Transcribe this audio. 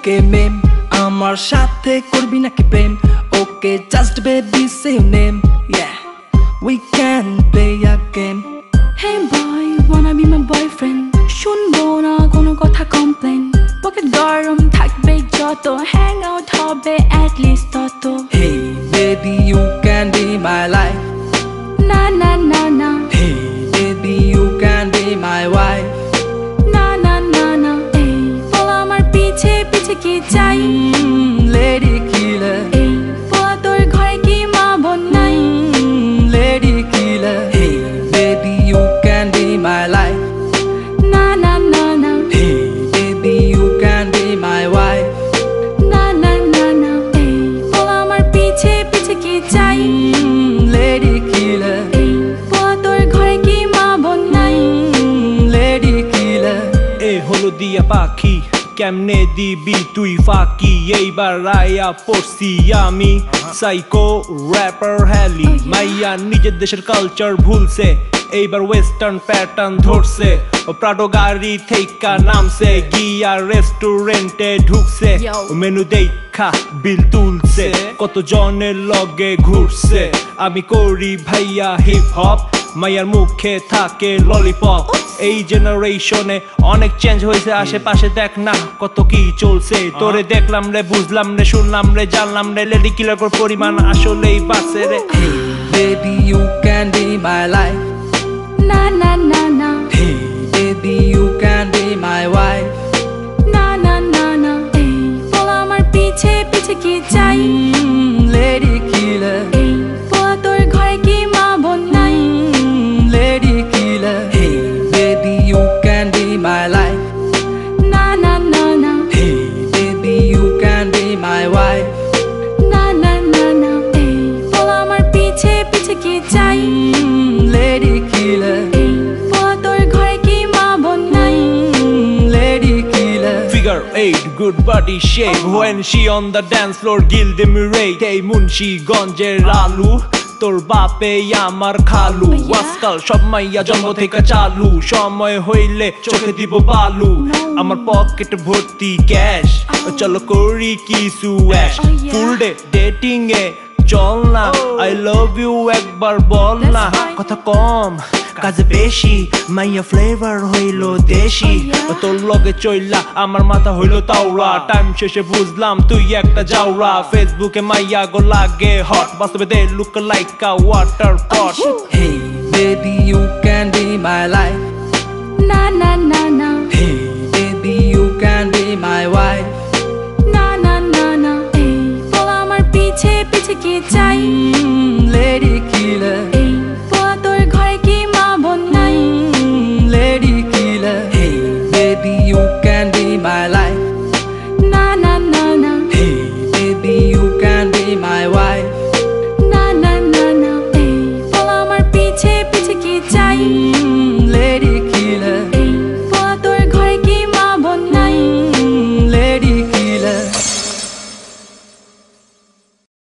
ওকে মেম আমার সাথে করবি নাকি প্রেম okay just baby say your name yeah we can play a game Hey boy, wanna be my boyfriend? শুনবো না কোনো কথা কমপ্লেন পকেট গরম থাকবে যত হ্যাং আউট হবে at least তত Hey baby you can be my life না না না না Hey baby you can be my wife না না না না এই বল আমার পিছে পিছে কি চাই Lady killer এই বল তোর ঘরে কি মা বোন নাই Lady killer Hey baby you can be my life না না না না Hey baby you can be my wife না না না না এই বল আমার পিছে পিছে কি চাই Lady killer এই বল তোর ঘরে কি মা বোন নাই Lady killer এ হলো দিয়া পাখি কেমনে দিবি তুই ফাঁকি এইবার রায়া পড়ছি আমি সাইকো র্যাপার হ্যালি মাইয়া নিজের দেশের কালচার ভুলছে এইবার ওয়েস্টার্ন প্যাটার্ন ধরছে প্রাডো গাড়ি থেইকা নামছে গিয়া রেস্টুরেন্টে ঢুকছে মেনু দেখা বিল তুলছে কত জনের লগে ঘুরছে আমি করি ভাইয়া হিপ হপ মাইয়ার মুখে থাকে ললিপপ এই জেনারেশনে অনেক চেঞ্জ হয়েছে আশেপাশে দেখ না কত কি চলছে তোরে দেখলাম রে বুঝলাম রে শুনলাম রে জানলাম রে লেডি কিলার পরিমাণ আসলেই বাড়ছে রে Hey baby you can be my life না না না না Hey baby you can be my wife না না না না এই বল আমার পিছে পিছে কি চাই Lady killer এই বল তোর ঘরে কি মা বোন নাই Lady killer Hey baby you can be my life না না না না Hey baby you can be my wife না না না না এই বল আমার পিছে পিছে কি চাই Lady killer এই বল তোর ঘরে কি মা বোন নাই Lady killer Figure 8 good body shape when she on the dance floor gilde mirate এই মুন্সি গঞ্জের আলু তোর বাপে আমার খালু আজকাল সব মাইয়া জন্ম থেকে চালু সময় হইলে চোখে দিব বালু আমার পকেট ভর্তি ক্যাশ চলো করি কিছু অ্যাশ ফুল ডে ডেটিং এ চল না আই লাভ ইউ একবার বল না কথা কম কাজে বেশি মাইয়া ফ্লেভার হইলো দেশি তোর লগে চইলা আমার মাথা হইলো তাওড়া টাইম শেষে বুঝলাম তুই একটা জাউরা ফেসবুকে মাইয়া গো লাগে হট বাস্তবে they look like a water pot Hey baby you can be my life না না না না